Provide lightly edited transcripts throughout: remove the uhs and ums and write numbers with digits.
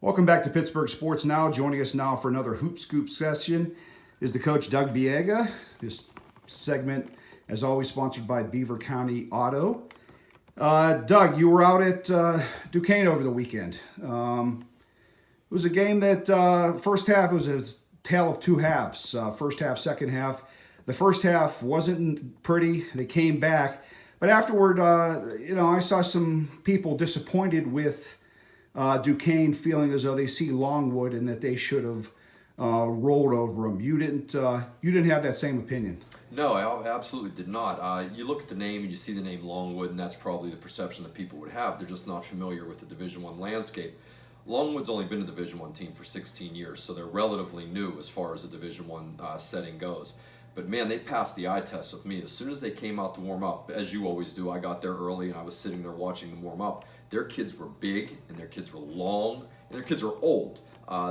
Welcome back to Pittsburgh Sports Now. Joining us now for another Hoop Scoop session is the coach, Doug Biega. This segment, as always, sponsored by Beaver County Auto. Doug, you were out at Duquesne over the weekend. It was a game that first half, it was a tale of two halves. First half, second half. The first half wasn't pretty. They came back. But afterward, I saw some people disappointed with Duquesne, feeling as though they see Longwood and that they should have rolled over them. You didn't have that same opinion. No, I absolutely did not. You look at the name and you see the name Longwood, and that's probably the perception that people would have. They're just not familiar with the Division I landscape. Longwood's only been a Division I team for 16 years, so they're relatively new as far as the Division I setting goes. But man, they passed the eye test with me. As soon as they came out to warm up, as you always do, I got there early and I was sitting there watching them warm up. Their kids were big and their kids were long and their kids were old.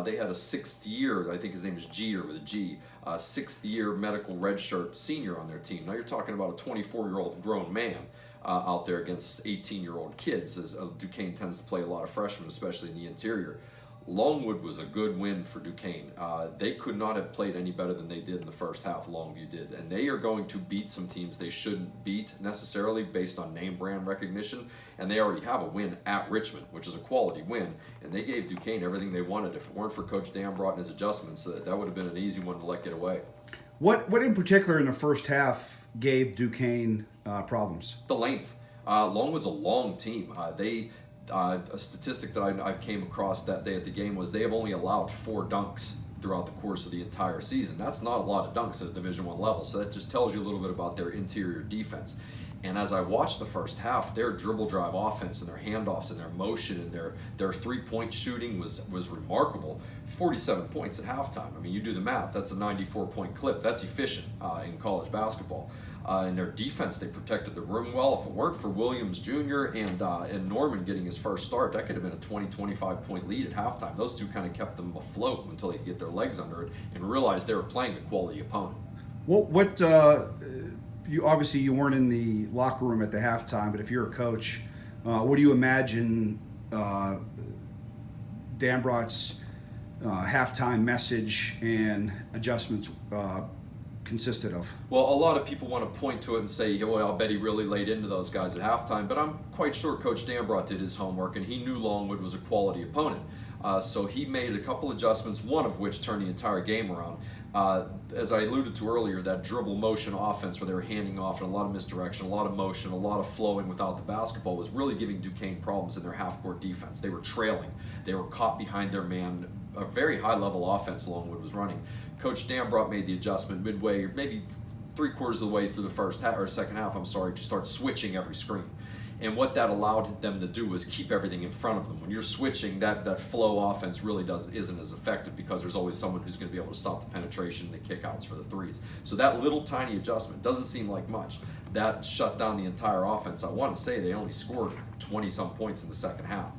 They had a sixth year, I think his name is Jeter with a G, sixth year medical redshirt senior on their team. Now you're talking about a 24-year-old grown man out there against 18-year-old kids, as Duquesne tends to play a lot of freshmen, especially in the interior. Longwood was a good win for Duquesne. They could not have played any better than they did in the first half, Longview did. And they are going to beat some teams they shouldn't beat necessarily based on name brand recognition. And they already have a win at Richmond, which is a quality win. And they gave Duquesne everything they wanted. If it weren't for Coach Dambrot and his adjustments, that would have been an easy one to let get away. What in particular in the first half gave Duquesne problems? The length. Longwood's a long team. A statistic that I came across that day at the game was they have only allowed 4 dunks throughout the course of the entire season. That's not a lot of dunks at a Division I level, so that just tells you a little bit about their interior defense. And as I watched the first half, their dribble drive offense and their handoffs and their motion and their three-point shooting was remarkable. 47 points at halftime. I mean, you do the math. That's a 94-point clip. That's efficient in college basketball. In their defense, they protected the rim well. If it weren't for Williams Jr. and Norman getting his first start, that could have been a 20, 25-point lead at halftime. Those two kind of kept them afloat until they could get their legs under it and realize they were playing a quality opponent. You obviously you weren't in the locker room at the halftime, but if you're a coach, what do you imagine Dambrot's halftime message and adjustments consisted of? Well, a lot of people want to point to it and say, well, I'll bet he really laid into those guys at halftime, but I'm quite sure Coach Dambrot did his homework and he knew Longwood was a quality opponent. So he made a couple adjustments, one of which turned the entire game around. As I alluded to earlier, that dribble motion offense where they were handing off and a lot of misdirection, a lot of motion, a lot of flowing without the basketball was really giving Duquesne problems in their half-court defense. They were trailing. They were caught behind their man. A very high-level offense Longwood was running. Coach Dambrot made the adjustment midway, maybe 3/4 of the way through the first half, or second half, to start switching every screen. And what that allowed them to do was keep everything in front of them. When you're switching, that flow offense really isn't as effective because there's always someone who's going to be able to stop the penetration and the kickouts for the threes. So that little tiny adjustment doesn't seem like much. That shut down the entire offense. I want to say they only scored 20-some points in the second half.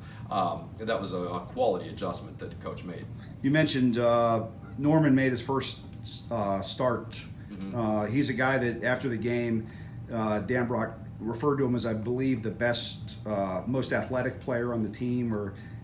That was a quality adjustment that the coach made. You mentioned Norman made his first start. Mm-hmm. He's a guy that after the game, Dambrot referred to him as, I believe, the best, most athletic player on the team,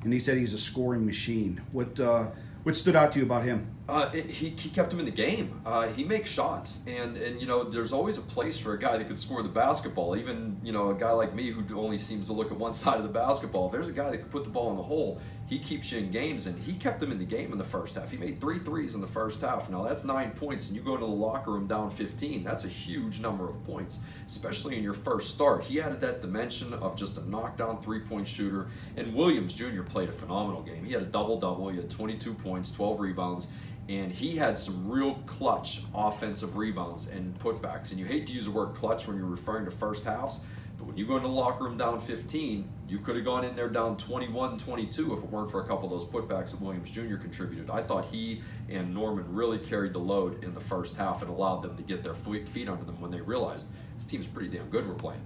and he said he's a scoring machine. What stood out to you about him? He kept him in the game. He makes shots, and there's always a place for a guy that could score the basketball. Even a guy like me who only seems to look at one side of the basketball. If there's a guy that can put the ball in the hole, he keeps you in games, and he kept him in the game in the first half. He made 3 threes in the first half. Now that's 9 points, and you go into the locker room down 15. That's a huge number of points, especially in your first start. He added that dimension of just a knockdown 3-point shooter, and Williams Jr. played a phenomenal game. He had a double-double. He had 22 points, 12 rebounds. And he had some real clutch offensive rebounds and putbacks. And you hate to use the word clutch when you're referring to first halves, but when you go into the locker room down 15, you could have gone in there down 21, 22 if it weren't for a couple of those putbacks that Williams Jr. contributed. I thought he and Norman really carried the load in the first half and allowed them to get their feet under them when they realized this team's pretty damn good we're playing.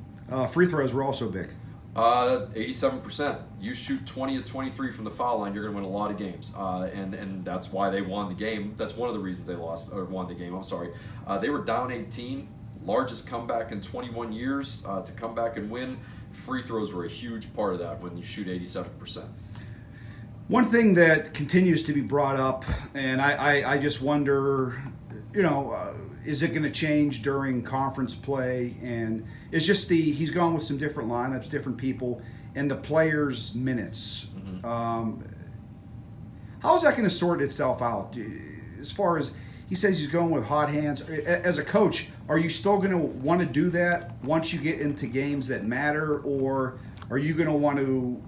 Free throws were also big. 87%. You shoot 20 of 23 from the foul line, you're going to win a lot of games, and that's why they won the game. That's one of the reasons they won the game. I'm sorry. They were down 18, largest comeback in 21 years to come back and win. Free throws were a huge part of that when you shoot 87%. One thing that continues to be brought up, and I just wonder, is it going to change during conference play? And it's just he's gone with some different lineups, different people, and the players' minutes. How is that going to sort itself out? As far as he says he's going with hot hands. As a coach, are you still going to want to do that once you get into games that matter, or are you going to want to,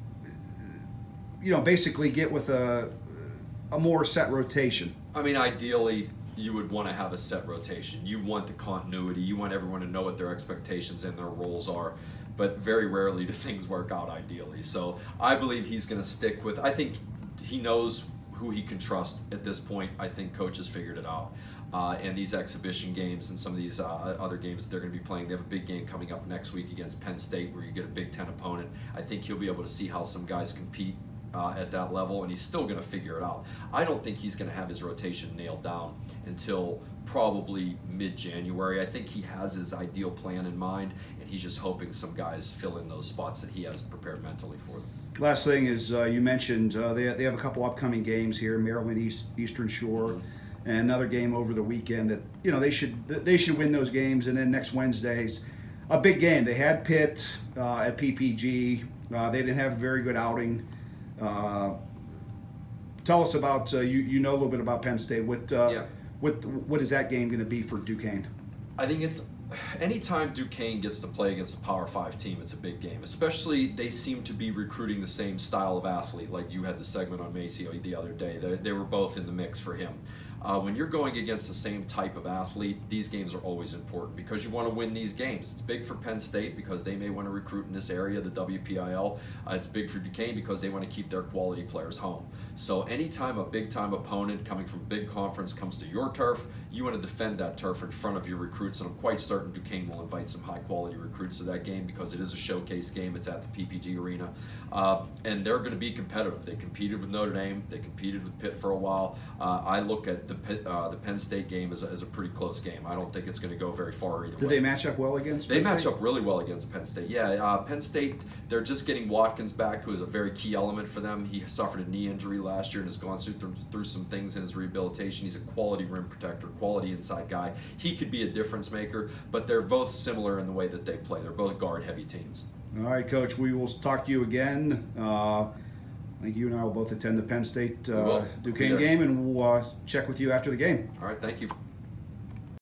basically get with a more set rotation? I mean, ideally, you would want to have a set rotation. You want the continuity. You want everyone to know what their expectations and their roles are. But very rarely do things work out ideally. So I believe he's going to stick with, I think he knows who he can trust at this point. I think coach has figured it out. And these exhibition games and some of these other games that they're going to be playing, they have a big game coming up next week against Penn State where you get a Big Ten opponent. I think he'll be able to see how some guys compete at that level, and he's still going to figure it out. I don't think he's going to have his rotation nailed down until probably mid-January. I think he has his ideal plan in mind, and he's just hoping some guys fill in those spots that he has prepared mentally for them. Last thing is you mentioned they have a couple upcoming games here, Maryland Eastern Shore, and another game over the weekend that they should win those games, and then next Wednesday's a big game. They had Pitt at PPG. They didn't have a very good outing. Tell us about you know a little bit about Penn State. What is that game going to be for Duquesne? I think it's anytime Duquesne gets to play against a Power 5 team, it's a big game. Especially they seem to be recruiting the same style of athlete. Like you had the segment on Maceo the other day. They were both in the mix for him. When you're going against the same type of athlete, these games are always important because you want to win these games. It's big for Penn State because they may want to recruit in this area, the WPIL. It's big for Duquesne because they want to keep their quality players home. So anytime a big-time opponent coming from a big conference comes to your turf, you want to defend that turf in front of your recruits, and I'm quite certain Duquesne will invite some high-quality recruits to that game because it is a showcase game. It's at the PPG Arena, and they're going to be competitive. They competed with Notre Dame. They competed with Pitt for a while. I look at the Penn State game as a pretty close game. I don't think it's going to go very far either way. Did they match up well against They Penn match State? up really well against Penn State. Yeah, Penn State, they're just getting Watkins back, who is a very key element for them. He suffered a knee injury last year and has gone through some things in his rehabilitation. He's a quality rim protector, quality inside guy. He could be a difference maker, but they're both similar in the way that they play. They're both guard-heavy teams. All right, Coach, we will talk to you again. I think you and I will both attend the Penn State Duquesne game, and we'll check with you after the game. All right, thank you.